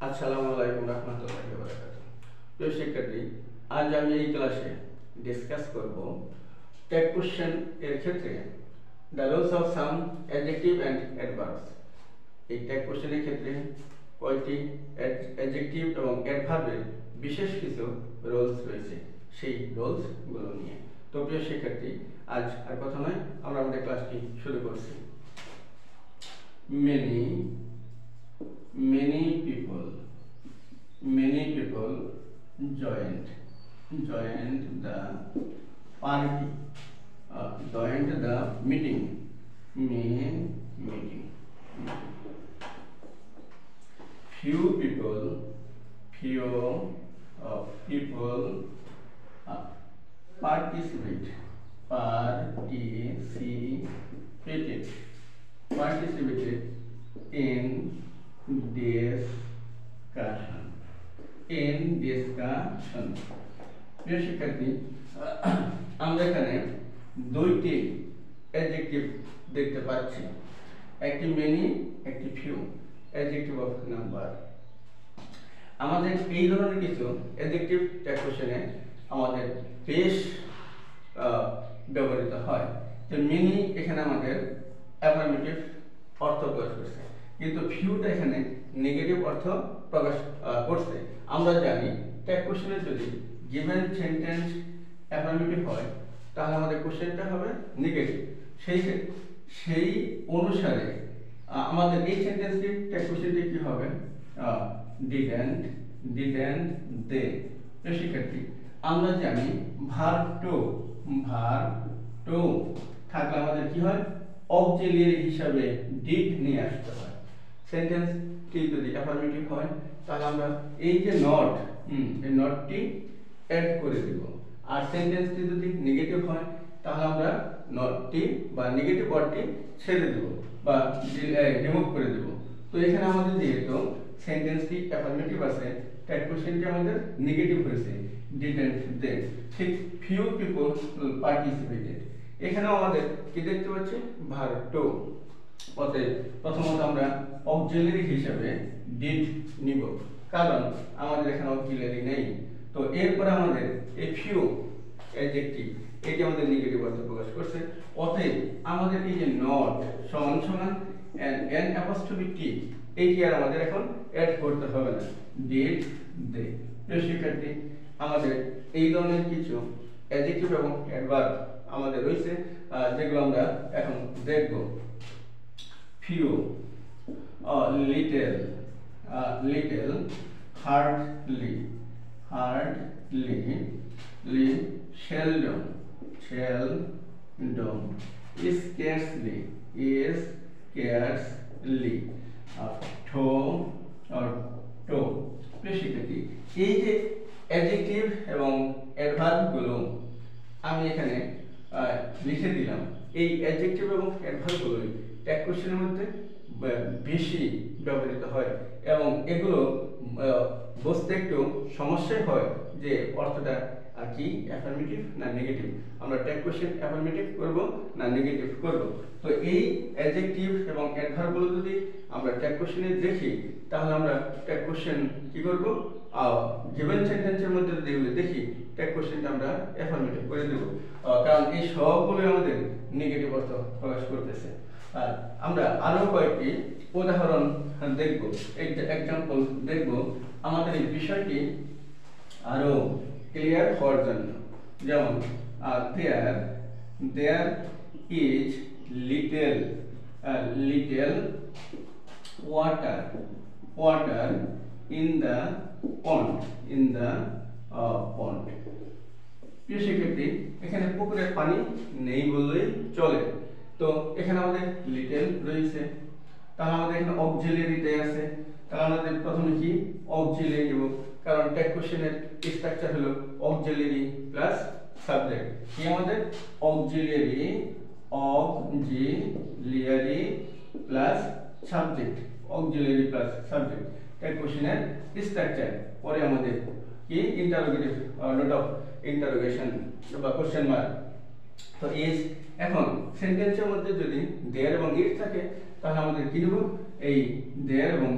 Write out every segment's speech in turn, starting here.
আসসালামু আলাইকুম রহমতুল্লাহি ওয়া বারাকাতুহু। প্রিয় শিক্ষার্থী, আজ আমি এই ক্লাসে ডিসকাস করব টেক কোশ্চেন এর ক্ষেত্রে the roles of some adjective and adverbs. এই টেক কোশ্চেনের ক্ষেত্রে কয়টি অ্যাডজেক্টিভ এবং অ্যাডভার্বের বিশেষ কিছু রোলস রয়েছে, সেই রোলসগুলো নিয়ে। তো প্রিয় শিক্ষার্থী, আজ আর কথা নয়, আমরা আমাদের ক্লাসটি শুরু করছি। many people joined the party, joined the meeting. Few people participated in discussion. প্রিয় শিক্ষার্থী, আমরা এখানে দুইটি অ্যাডজেক্টিভ দেখতে পাচ্ছি, একটি মেনি, একটি ফিউ, অ্যাডজেক্টিভ অফ নাম্বার। আমাদের এই ধরনের কিছু অ্যাডজেক্টিভ টেক কোশ্চেনে আমাদের বেশ ব্যবহৃত হয়। তো মেনি এখানে আমাদের অ্যাফার্মেটিভ অর্থ প্রকাশ করছে, কিন্তু ফিউটা এখানে নেগেটিভ অর্থ প্রকাশ করছে। আমরা জানি টেক কোশ্চেনে যদি গিভেন সেন্টেন্স অ্যাফার্মেটিভ হয় তাহলে আমাদের কোশ্চেনটা হবে নেগেটিভ। সেই অনুসারে আমাদের এই সেন্টেন্সটি টেক কোশ্চেনটি কি হবে? ডিডেন্ট দে। শিক্ষার্থী, আমরা জানি ভার্ব টু থাকলে আমাদের কি হয়? অক্সিলিয়ারি হিসাবে ডিড নিয়ে আসতে হয়। সেন্টেন্সটি যদি অ্যাফার্মেটিভ হয় তাহলে আমরা এই যে নট, এই নটটি অ্যাড করে দেব। আর সেন্টেন্সটি যদি নেগেটিভ হয় তাহলে আমরা নটটি বা নেগেটিভ ওয়ার্ডটি ছেড়ে দেব বা রিমুভ করে দেব। তো এখানে আমাদের যেহেতু সেন্টেন্সটি অ্যাফার্মেটিভ আছে, টেক কোশ্চেনটি আমাদের নেগেটিভ হয়েছে, ডিডন্ট দে। ঠিক ফিউ পিপল পার্টিসিপেটেড, এখানেও আমাদের কি দেখতে পাচ্ছি? Verb two. অতএব প্রথমত আমরা অক্সিলিয়ারি হিসেবে ডিড নিব, কারণ আমাদের এখানে অক্সিলিয়ারি নেই। তো এরপর আমাদের এই ফিউ অ্যাডজেক্টিভ, এটি আমাদের নেগেটিভ অর্থ প্রকাশ করছে। অতএব আমাদের এই যে নট সমান এন অ্যাপোস্ট্রফি টি, এইটি আর আমাদের এখন অ্যাড করতে হবে না, ডিড দে। প্রিয় শিক্ষার্থী, আমাদের এই ধরনের কিছু অ্যাডজেক্টিভ এবং অ্যাডভার্ব আমাদের রয়েছে, যেগুলো আমরা এখন দেখব। Few, little, hardly, seldom, scarcely, to। প্রিয় শিক্ষার্থী, এই যে অ্যাডজেক্টিভ এবং অ্যাডভার্ব গুলো আমি এখানে লিখে দিলাম, এই অ্যাডজেক্টিভ এবং অ্যাডভার্ব গুলো টেক কোশ্চেনের মধ্যে বেশি ব্যবহৃত হয় এবং এগুলো বুঝতে একটু সমস্যা হয় যে অর্থটা কি অ্যাফার্মেটিভ না নেগেটিভ, আমরা টেক কোশ্চেন অ্যাফার্মেটিভ করব না নেগেটিভ করব। তো এই অ্যাডজেক্টিভ এবং অ্যাডভার্বগুলো যদি আমরা টেক কোশ্চেনে দেখি তাহলে আমরা টেক কোশ্চেন কি করব? গিভেন সেন্টেন্সের মধ্যে যদি এগুলো দেখি, টেক কোশ্চেনটা আমরা অ্যাফার্মেটিভ করে দেব, কারণ এই সবগুলো আমাদের নেগেটিভ অর্থ প্রকাশ করতেছে। আর আমরা আরো কয়েকটি উদাহরণ দেখব, এক্সাম্পল দেখব, আমাদের এই বিষয়টি আরো ক্লিয়ার হওয়ার জন্য। যেমন there is little water in the pond. প্রিয় শিক্ষার্থী, এখানে পুকুরের পানি নেই বললেই চলে। তো এখানে আমাদের লিটল রয়েছে, তাহলে আমাদের এখানে অক্সিলিয়ারি দেয়া আছে, তাহলে আমাদের প্রথমে কি অক্সিলিয়ারি নেব, কারণ টেক কোশ্চেনের স্ট্রাকচার হলো অক্সিলিয়ারি প্লাস সাবজেক্ট। কি আমাদের অক্সিলিয়ারি প্লাস সাবজেক্ট, টেক কোশ্চেনের স্ট্রাকচার। পরে আমাদের কি ইন্টারোগেটিভ নোট অফ ইন্টারোগেশন বা কোশ্চেন মার্ক। তো ইজ, এখন সেন্টেন্সের মধ্যে যদি দেয়ার এবং ইট থাকে তাহলে আমাদের কি নেব? এই দেয়ার এবং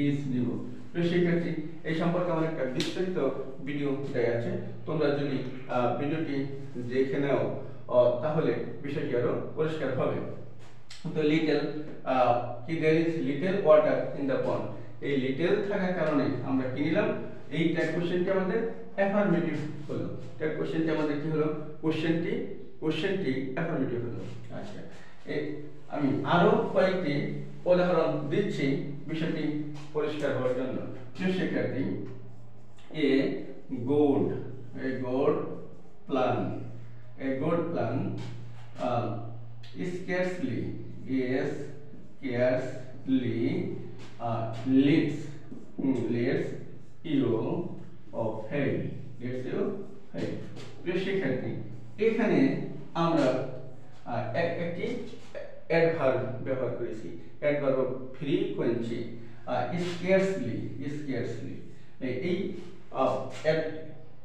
ইজ নিব। প্রিয় শিক্ষার্থী, এই সম্পর্কে আমার একটা বিস্তারিত ভিডিও দেয়া আছে, তোমরা যদি ভিডিওটি দেখে নাও তাহলে বিষয়টি আরো পরিষ্কার হবে। তো লিটল কি there is little water in the pond, এই লিটল থাকার কারণে আমরা কি নিলাম, এই ট্যাগ কোশ্চেনটি আমাদের অ্যাফার্মেটিভ হলো। ট্যাগ কোশ্চেনটি আমাদের কি হলো, কোশ্চেনটি অ্যাফার্মেটিভ হলো। আচ্ছা, আমি আরো কয়েকটি উদাহরণ দিচ্ছি বিষয়টি পরিষ্কার হওয়ার জন্য। প্রিয় শিক্ষার্থী, এ গোড plan scarcely leads you of hay. প্রিয় শিক্ষার্থী, এখানে আমরা একটি অ্যাডভার্ব ব্যবহার করেছি, অ্যাডভার্ব অফ ফ্রিকোয়েন্সি। scarcely এই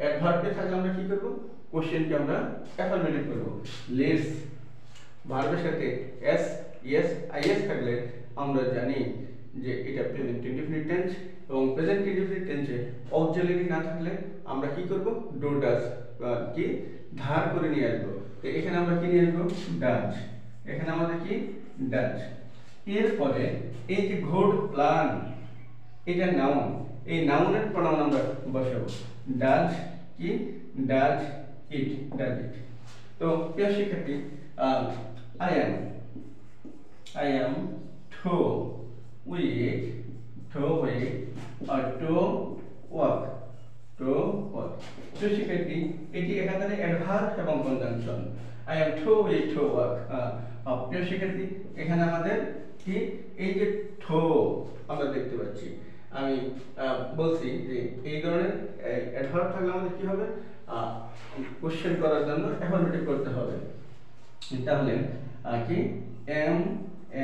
অ্যাডভার্বে থাকলে আমরা কি করব, কোশ্চেনকে আমরা অ্যাফার্মেটিভ করব। লেটস ভার্বের সাথে এস ইএস আইএস থাকলে আমরা জানি যে এটা প্রেজেন্ট ইনডেফিনিট টেন্স, এবং প্রেজেন্ট ইনডেফিনিট টেন্সে অক্সিলারি না থাকলে আমরা কি করব, ডু ডাজ কি ধার করে নিয়ে আসবো। তো এখানে আমরা কি নিয়ে আসবো, ডাজ। এখানে আমাদের কি ডাজ। এরপরে এই যে ঘোড প্লান, এটা নাউন, এই নাউনের প্রনাউন আমরা বসাবো। ডাজ কি, ডাজ ইট। তো প্রিয় শিক্ষার্থী, I am to wake or to work. প্রিয় শিক্ষার্থী, এটি এখানে অ্যাডভার্ব এবং conjunction. I am to wake to work। প্রিয় শিক্ষার্থী, এখানে আমাদের কি এই যে to আমরা দেখতে পাচ্ছি, আমি বলছি যে এই ধরনের অ্যাডভার্ব থাকলে আমাদের কি হবে, কোশ্চেন করার জন্য অ্যাফার্মেটিভ করতে হবে। তাহলে কি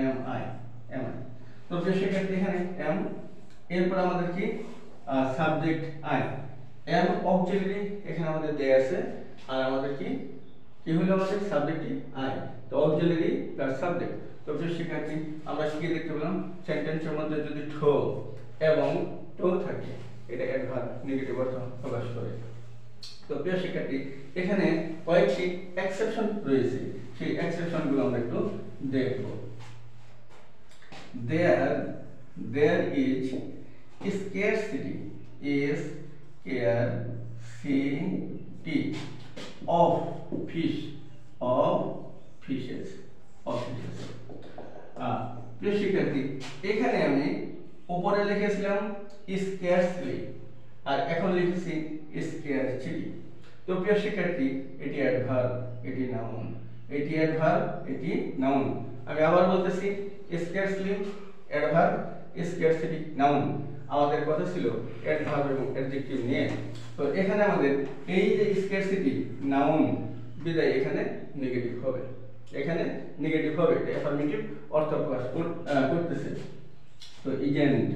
am I। তো প্রিয় শিক্ষার্থী, এখানে am, এরপর আমাদের কি সাবজেক্ট I, am অক্সিলারি এখানে আমাদের দেয়া আছে, আর আমাদের কি হলো আমাদের সাবজেক্টই I, তো অক্সিলারি প্লাস সাবজেক্ট। তো প্রিয় শিক্ষার্থী, আমরা কি দেখতে পেলাম, সেন্টেন্সের মধ্যে যদি ঠো এবং টো থাকে, এটা অ্যাডভার্ব নেগেটিভ অর্থ প্রকাশ করে। তো প্রিয় শিক্ষার্থী, এখানে কয়েকটি এক্সেপশন রয়েছে, সেই এক্সেপশনগুলো আমরা একটু দেখব। there is scarcity of fishes। প্রিয় শিক্ষার্থী, এখানে আমি উপরে লিখেছিলাম scarcely, আর এখন লিখেছি scarcity। তো প্রিয় শিক্ষার্থী, এটি অ্যাডভার্ব, এটি নাউন, এটি অ্যাডভার্ব, এটি নাউন। আমি আবার বলতেছি, scarcely অ্যাডভার্ব, scarcity নাউন। আমাদের কথা ছিল অ্যাডভার্ব এবং অ্যাডজেক্টিভ নিয়ে। তো এখানে আমাদের এই যে scarcity নাউন বিদায় এখানে নেগেটিভ হবে, এটা অ্যাফার্মেটিভ অর্থ প্রকাশ করতেছে। তো isn't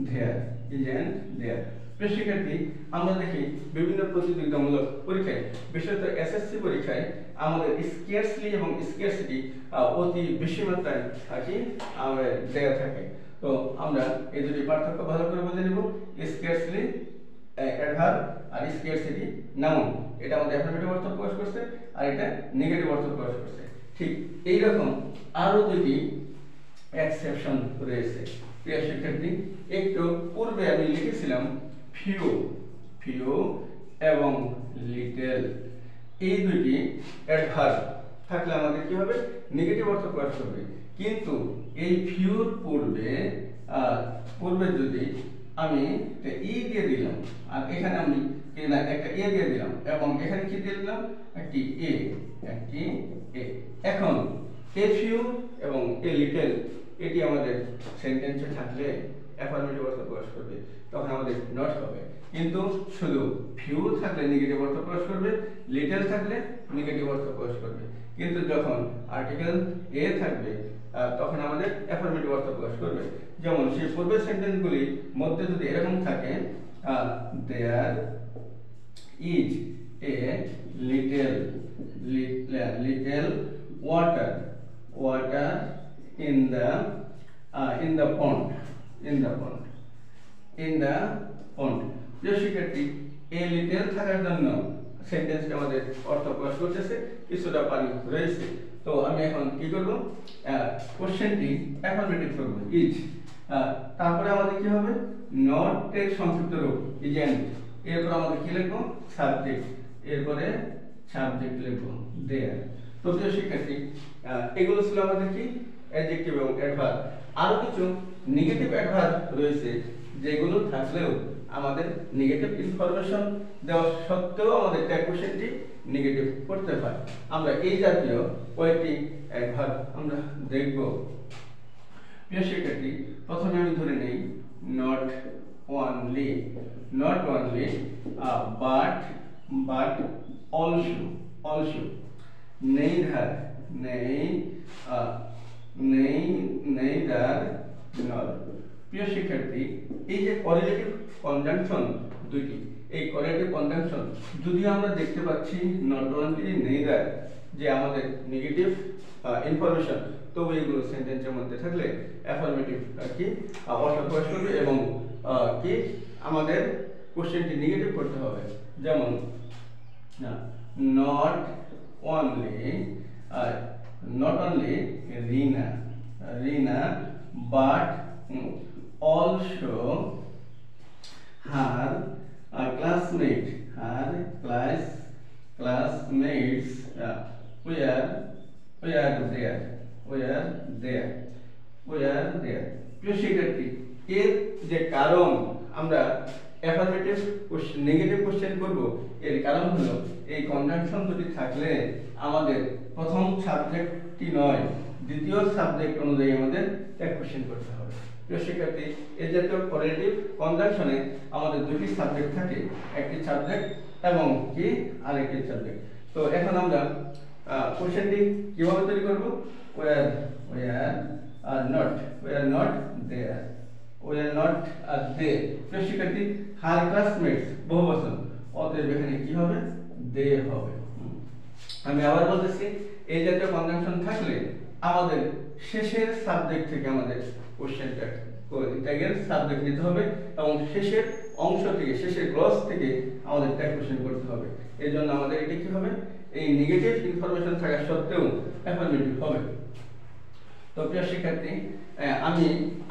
there। প্রিয় শিক্ষার্থী, আমরা দেখি বিভিন্ন প্রতিযোগিতামূলক পরীক্ষায়, বিশেষত এসএসসি পরীক্ষায় আমাদের স্কেয়ারসলি এবং স্কেয়ারসিটি অতি বেশি মাত্রায় দেয়া থাকে। তো আমরা এই দুটি পার্থক্য ভালো করে বুঝে নেব। স্কেয়ারসলি অ্যাডভার্ব আর স্কেয়ারসিটি নাউন, এটা আমাদের অ্যাফার্মেটিভ অর্থ প্রকাশ করছে, আর এটা নেগেটিভ অর্থ প্রকাশ করছে। ঠিক এই রকম আরো দুটি এক্সেপশন রয়েছে। প্রিয় শিক্ষার্থী, একটু পূর্বে আমি লিখেছিলাম ফিউ এবং লিটল, এই দুটি অ্যাডভার্ব থাকলে আমাদের কি হবে, নেগেটিভ অর্থ প্রকাশ করবে। কিন্তু এই ফিউর পূর্বে যদি আমি ই দিয়ে দিলাম, আর এখানে আমি একটা এ দিয়ে দিলাম, এবং এখানে কি দিয়ে দিলাম, একটি এ। এখন এ ফিউ এবং এ লিটল, এটি আমাদের সেন্টেন্সে থাকলে অ্যাফার্মেটিভ অর্থ প্রকাশ করবে, তখন আমাদের নট হবে। কিন্তু শুধু ফিউ থাকলে নেগেটিভ অর্থ প্রকাশ করবে, লিটল থাকলে নেগেটিভ অর্থ প্রকাশ করবে। কিন্তু যখন আর্টিকেল এ থাকবে তখন আমাদের অ্যাফার্মেটিভ অর্থ প্রকাশ করবে। যেমন সেই পূর্বের সেন্টেন্সগুলির মধ্যে যদি এরকম থাকে, there is a little water in the pond, in the pond. প্রিয় শিক্ষার্থী, এ লিটল থাকার জন্য সেন্টেন্সটা আমাদের অর্থ প্রকাশ করতেছে, কিছুটা পানি রয়েছে। তো আমি এখন কি করব, কোশ্চেনটি অ্যাফার্মেটিভ করব, ইজ। তারপরে আমাদের কি হবে, নট এর সংক্ষিপ্ত রূপ ইজেন্ট, এরপর আমাদের কি লিখব, সাবজেক্ট, এরপরে সাবজেক্ট লিখব দেয়ার। তো প্রিয় শিক্ষার্থী, এগুলো ছিল আমাদের কি অ্যাডজেক্টিভ এবং অ্যাডভার্ব। আরো কিছু নেগেটিভ অ্যাডভার্ব রয়েছে যেগুলো থাকলেও আমাদের নেগেটিভ ইনফরমেশন দেওয়া সত্ত্বেও আমাদের ট্যাগ কোশ্চেনটি নেগেটিভ করতে হয়। আমরা এই জাতীয় কয়েকটি অ্যাডভার্ব আমরা দেখব। প্রিয় শিক্ষার্থী, প্রথমে আমি ধরে নেই not only, not only, but, but also, also, neither, neither নর। প্রিয় শিক্ষার্থী, এই যে করেলেটিভ কনজাংশন দুটি, এই করেলেটিভ কনজাংশন যদিও আমরা দেখতে পাচ্ছি নট অনলি, নেইদার যে আমাদের নেগেটিভ ইনফরমেশন, তবে এগুলো সেন্টেন্সের মধ্যে থাকলে অ্যাফার্মেটিভ কি অর্থ প্রকাশ করবে এবং কি আমাদের কোশ্চেনটি নেগেটিভ করতে হবে। যেমন not only, not only Rina, but also her classmates were there. প্রিয় শিক্ষার্থী, এর যে কারণ আমরা অ্যাফার্মেটিভ কোশ্চেন নেগেটিভ কোশ্চেন করব, এর কারণ হলো এই কনজাংশন দুটি থাকলে আমাদের প্রথম সাবজেক্টটি নয়, দ্বিতীয় সাবজেক্ট অনুযায়ী আমাদের ট্যাগ কোশ্চেন করতে হবে। প্রিয় শিক্ষার্থী, এই জাতীয় করেলেটিভ কনজাংশনে আমাদের দুটি সাবজেক্ট থাকে, একটি সাবজেক্ট এবং কি আরেকটি সাবজেক্ট। তো এখন আমরা কোশ্চেনটি কিভাবে তৈরি করব, we are not there, প্রিয় শিক্ষার্থী, হার ক্লাসমেটস বহুবচন, অতএব এখানে কি হবে, দে হবে। আমি আবার বলতেছি, এই জাতীয় কনজাংশন থাকলে আমাদের শেষের সাবজেক্ট থেকে আমাদের কোশ্চেনটা ট্যাগের সাবজেক্ট নিতে হবে এবং শেষের অংশ থেকে, শেষের ক্লজ থেকে আমাদের ট্যাগ কোশ্চেন করতে হবে। এই জন্য আমাদের এটা কি হবে, এই নেগেটিভ ইনফরমেশন থাকা সত্ত্বেও অ্যাফার্মেটিভ হবে। তো প্রিয় শিক্ষার্থী, আমি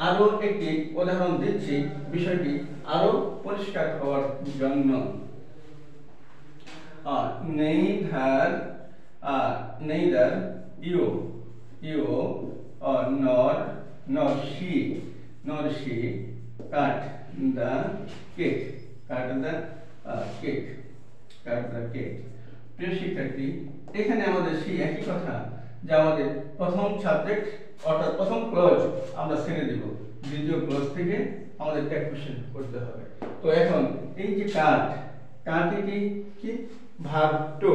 আরো একটি উদাহরণ দিচ্ছি বিষয়টি আরো পরিষ্কার হওয়ার জন্য। neither you nor she cut the cake. প্রিয় শিক্ষার্থী, এখানে আমাদের সেই একই কথা যে আমাদের প্রথম সাবজেক্ট অর্থাৎ প্রথম ক্লজ আমরা ছেড়ে দেব, দ্বিতীয় ক্লজ থেকে আমাদের ট্যাগ কোশ্চেন করতে হবে। তো এখন এই যে কাট এটি কি ভার্ব টু,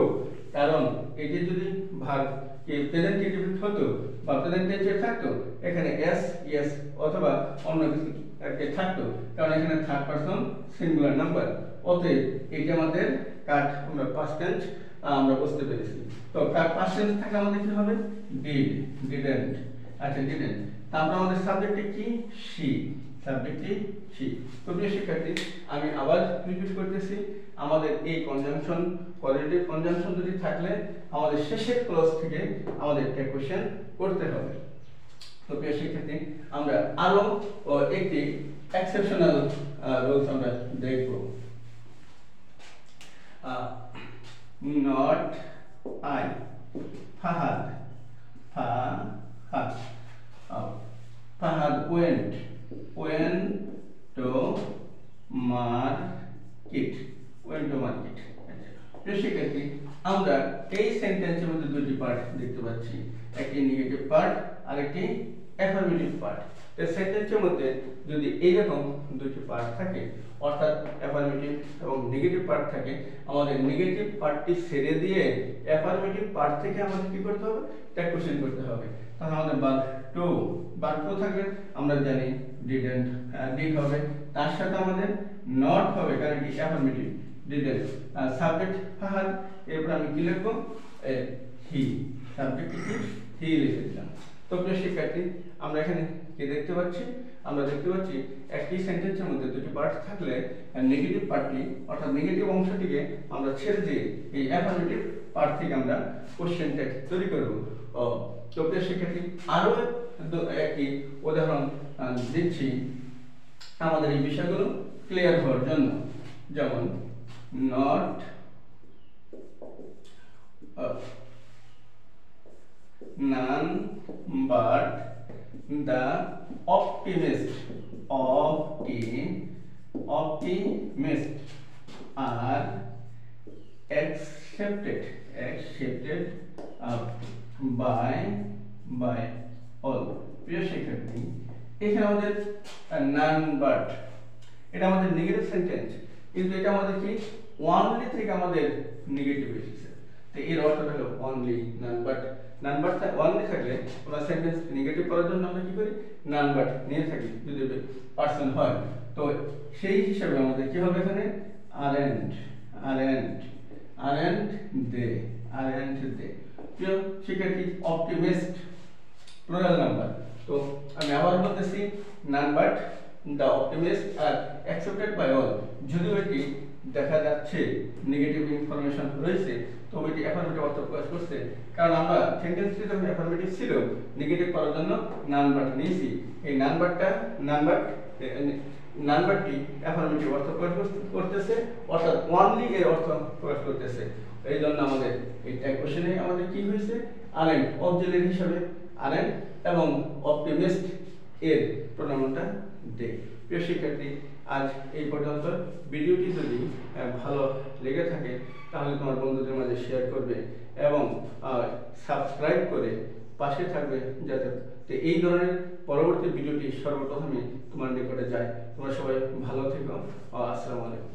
কারণ এটি যদি ভার্ব কি প্রেজেন্ট ইনডিফিনিট হতো বা প্রেজেন্ট টেন্সে থাকতো, এখানে এস ইয়েস অথবা অন্য কিছু একটা থাকতো, কারণ এখানে থার্ড পারসন সিঙ্গুলার নাম্বার। অতএব এটা আমাদের কাট আমরা পাস্ট টেন্স আমরা বুঝতে পেরেছি। তো কাট পাস্ট টেন্স থাকলে আমাদের কি হবে, ডিডেন্ট। আচ্ছা, ডিডেন্ট। তারপর আমাদের সাবজেক্টটি কি, শি, সাবজেক্টটি শি। তো প্রিয় শিক্ষার্থী, আমি আবার রিপিট করতেছি, আমাদের এই কনজাংশন কোয়ালিটিভ কনজাংশন যদি থাকলে আমাদের শেষের ক্লজ থেকে আমাদের ট্যাগ কোশ্চেন করতে হবে। তো প্রিয় শিক্ষার্থী, আমরা আরো একটি এক্সেপশনাল রুলস আমরা দেখব। Not I, Fahad went to market. শিক্ষার্থী, আমরা এই সেন্টেন্সের মধ্যে দুটি পার্ট দেখতে পাচ্ছি, একটি নেগেটিভ পার্ট আর একটি অ্যাফার্মেটিভ পার্ট। তো সেন্টেন্সের মধ্যে যদি এইরকম দুটি পার্ট থাকে, অর্থাৎ অ্যাফার্মেটিভ এবং নেগেটিভ পার্ট থাকে, আমাদের নেগেটিভ পার্টটি ছেড়ে দিয়ে অ্যাফার্মেটিভ পার্ট থেকে আমাদের কি করতে হবে, ট্যাগ কোশ্চেন করতে হবে। তাহলে আমাদের ভার্ব টু থাকলে আমরা জানি ডিড হবে, তার সাথে আমাদের নট হবে কারণ এটি অ্যাফার্মেটিভ, ডিডেন্ট। সাবজেক্ট ফাহাদ, এরপর আমি কি লিখব, হি, সাবজেক্ট কি হি লিখে দিলাম। তো প্রিয় শিক্ষার্থী, আমরা এখানে কি দেখতে পাচ্ছি? আমরা দেখতে পাচ্ছি একটি সেন্টেন্সের মধ্যে দুটি পার্ট থাকলে নেগেটিভ পার্টটি অর্থাৎ নেগেটিভ অংশটিকে আমরা ছেড়ে দিয়ে এই অ্যাফার্মেটিভ পার্ট থেকে আমরা কোশ্চেন টেক্সট তৈরি করব। তো প্রিয় শিক্ষার্থী, আরও একটি উদাহরণ দিচ্ছি আমাদের এই বিষয়গুলো ক্লিয়ার হওয়ার জন্য। যেমন not none but the optimist are accepted by all। প্রিয় শিক্ষার্থী, এখানে আমাদের none but এটা আমাদের নেগেটিভ সেন্টেন্স, কিন্তু এটা আমাদের কি অনলি থেকে আমাদের নেগেটিভ এসেছে। তো এর অর্থটা হলো অনলি, নান বাট অনলি থাকলে আমরা সেন্টেন্স নেগেটিভ করার জন্য আমরা কি করি? নান বাট নিয়ে থাকি যদি পার্সন হয়। তো সেই হিসাবে আমাদের কি হবে এখানে? aren't they। প্রিয় শিক্ষার্থী, অপটিমিস্ট প্লুরাল নাম্বার। তো আমি আবার বলতেছি, none but the optimist are accepted by all. যদিও এটি দেখা যাচ্ছে নেগেটিভ ইনফরমেশন রয়েছে, তবে এটি অ্যাফার্মেটিভ অর্থ প্রকাশ করছে, কারণ আমরা সেন্টেন্সটি যখন অ্যাফার্মেটিভ ছিল নেগেটিভ করার জন্য নান বাট নিয়েছি। এই নান বাটটি অ্যাফার্মেটিভ অর্থ প্রকাশ করতেছে, অর্থাৎ অনলি এর অর্থ প্রকাশ করতেছে। এই জন্য আমাদের এই ট্যাগ কোশ্চেনে আমাদের কি হয়েছে? আরেন্ট অবজেক্ট হিসাবে আরেন্ট এবং অপটিমিস্ট এর প্রোনাউনটা দে। প্রিয় শিক্ষার্থী, আজ এই পর্যন্ত। ভিডিওটি যদি ভালো লেগে থাকে তাহলে তোমার বন্ধুদের মাঝে শেয়ার করবে এবং সাবস্ক্রাইব করে পাশে থাকবে, যাতে এই ধরনের পরবর্তী ভিডিওটি সর্বপ্রথমে তোমার নিকটে যায়। তোমরা সবাই ভালো থেকো। আসসালামু আলাইকুম।